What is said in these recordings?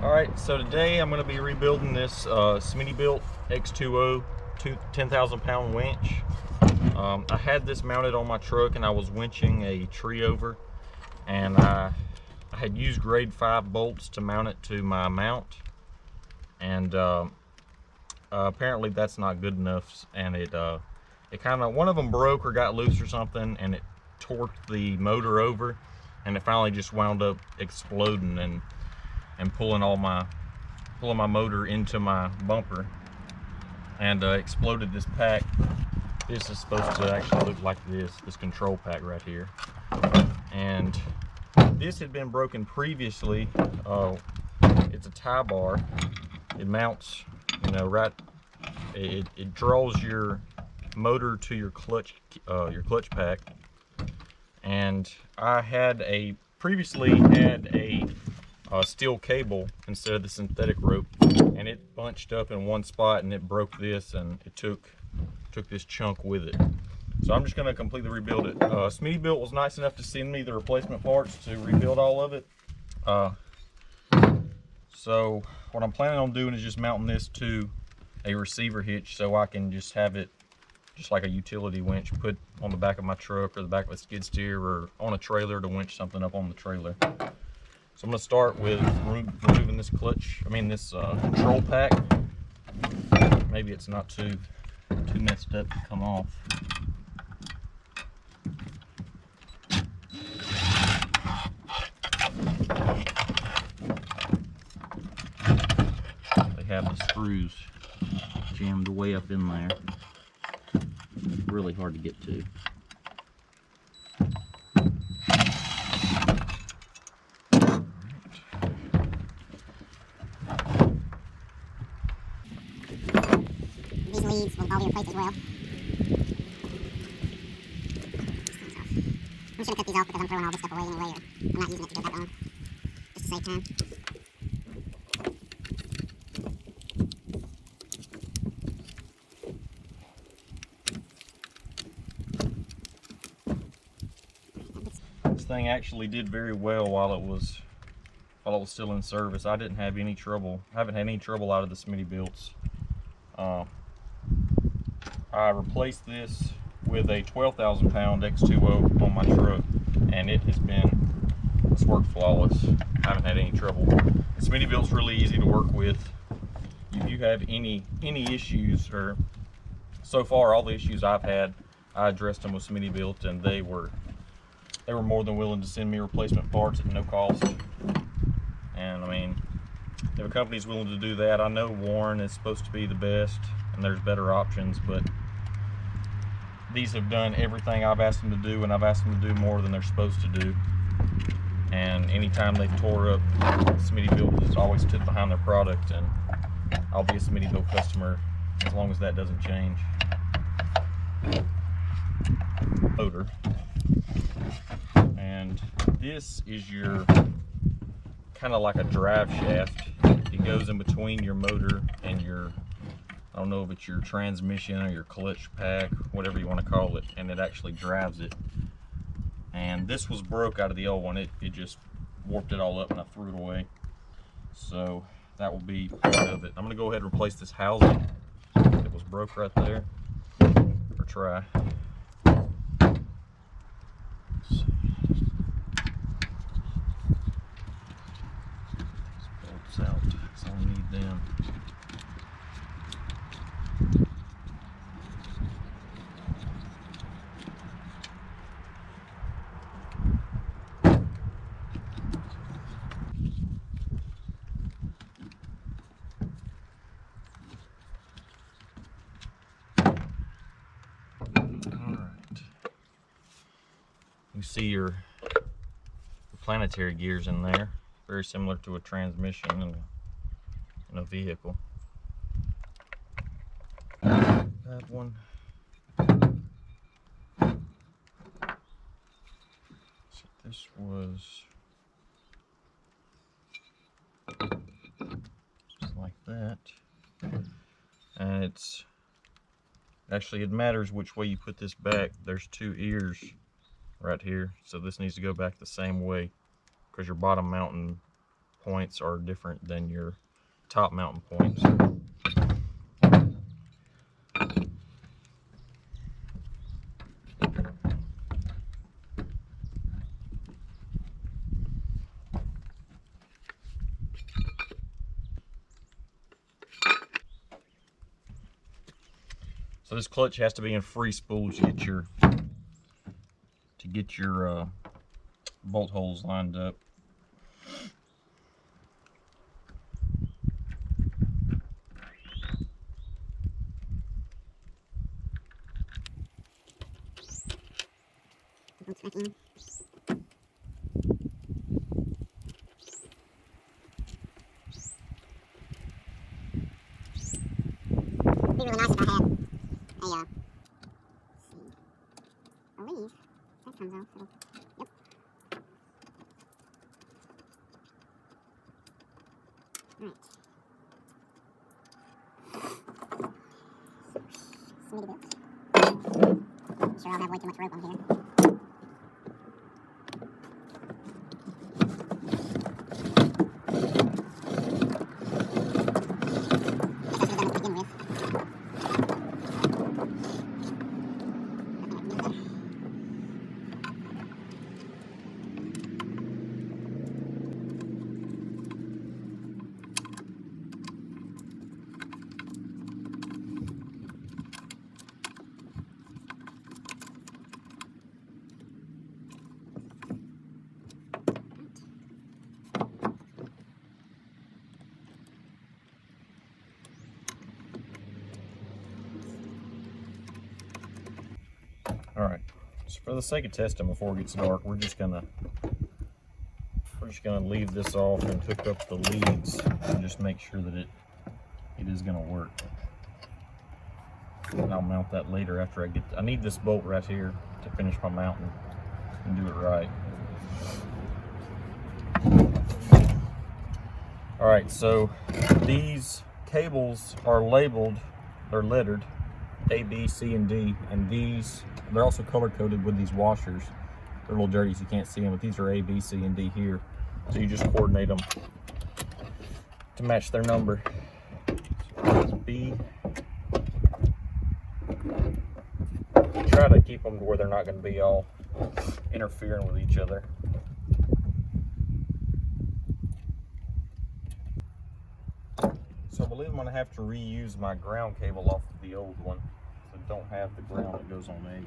Alright, so today I'm going to be rebuilding this Smittybilt X20 10,000 pound winch. I had this mounted on my truck and I was winching a tree over, and I had used grade 5 bolts to mount it to my mount, and apparently that's not good enough, and it kind of, one of them broke or got loose or something, and it torqued the motor over, and it finally just wound up exploding and pulling my motor into my bumper, and exploded this pack. This is supposed to actually look like this control pack right here, and this had been broken previously. It's a tie bar. It mounts, you know, right, it draws your motor to your clutch pack, and I had previously had a steel cable instead of the synthetic rope, and it bunched up in one spot and it broke this, and it took this chunk with it. So I'm just going to completely rebuild it. Smittybilt was nice enough to send me the replacement parts to rebuild all of it. So what I'm planning on doing is just mounting this to a receiver hitch, so I can just have it just like a utility winch put on the back of my truck or the back of a skid steer or on a trailer to winch something up on the trailer. So I'm going to start with removing this control pack. Maybe it's not too messed up to come off. They have the screws jammed way up in there. Really hard to get to. These leads will all be replaced as well. I'm just going to cut these off because I'm throwing all this stuff away anyway, or I'm not using it to go back on, just to save time. This thing actually did very well while it was still in service. I didn't have any trouble. I haven't had any trouble out of the Smittybilts. I replaced this with a 12,000 pound X20 on my truck, and it's worked flawless. I haven't had any trouble. The Smittybilt's really easy to work with. If you have any issues, or so far all the issues I've had, I addressed them with Smittybilt, and they were more than willing to send me replacement parts at no cost. And I mean, if a company's willing to do that, I know Warren is supposed to be the best and there's better options, but these have done everything I've asked them to do, and I've asked them to do more than they're supposed to do. And anytime they've tore up, Smittybilt has always stood behind their product, and I'll be a Smittybilt customer as long as that doesn't change. Motor. And this is your kind of like a drive shaft. It goes in between your motor and your, I don't know if it's your transmission or your clutch pack, whatever you want to call it, and it actually drives it. And this was broke out of the old one. It just warped it all up, and I threw it away. So that will be part of it. I'm going to go ahead and replace this housing that was broke right there, or try. Let's see. These bolts out, so I need them. You see your planetary gears in there, very similar to a transmission in a vehicle. That one. So this was just like that, and it's actually, it matters which way you put this back. There's two ears right here, so this needs to go back the same way, because your bottom mounting points are different than your top mounting points. So this clutch has to be in free spool to get your bolt holes lined up. Bolts back in. It'd be really nice if I had a leaf. That comes off. Yep. Alright. Smittybilt. Sure, I'll have way too much rope on here. All right, so for the sake of testing before it gets dark, we're just gonna leave this off and hook up the leads and just make sure that it is gonna work. And I'll mount that later after I need this bolt right here to finish my mounting and do it right. All right, so these cables are labeled, they're lettered A, B, C, and D, and they're also color coded with these washers. They're a little dirty so you can't see them, but these are A, B, C, and D here. So you just coordinate them to match their number. So it's B. Try to keep them to where they're not going to be all interfering with each other. So I believe I'm going to have to reuse my ground cable off of the old one. So I don't have the ground that goes on A.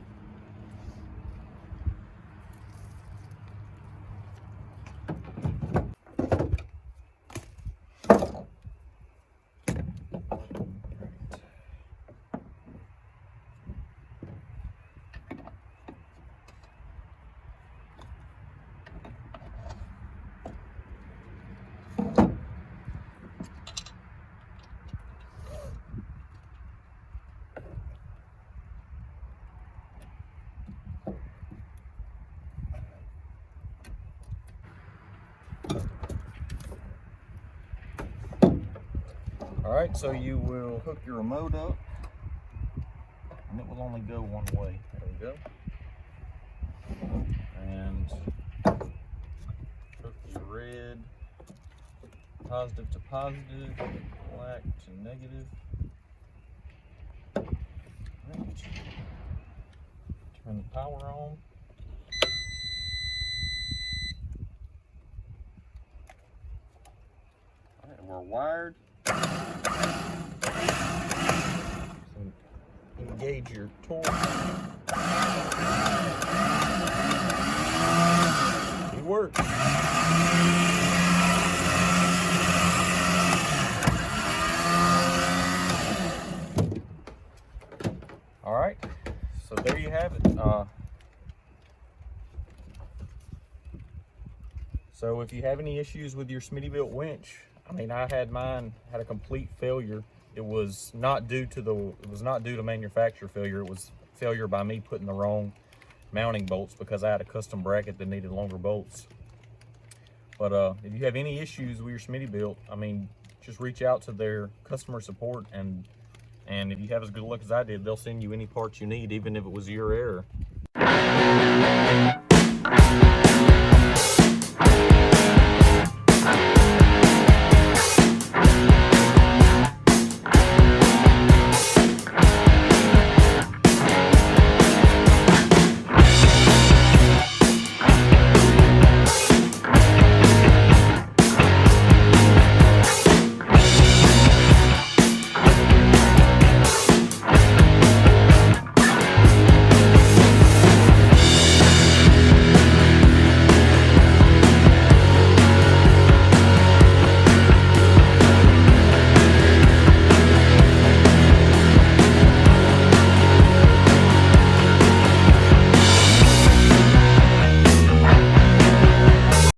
Alright, so you will hook your remote up, and it will only go one way. There we go. And hook your red, positive to positive, black to negative. Right. Turn the power on. Alright, we're wired. Engage your torque. It works. All right, so there you have it. So if you have any issues with your Smittybilt winch, I mean, I had mine had a complete failure. It was not due to manufacturer failure. It was failure by me putting the wrong mounting bolts because I had a custom bracket that needed longer bolts. But if you have any issues with your Smittybilt, I mean, just reach out to their customer support, and if you have as good luck as I did, they'll send you any parts you need, even if it was your error.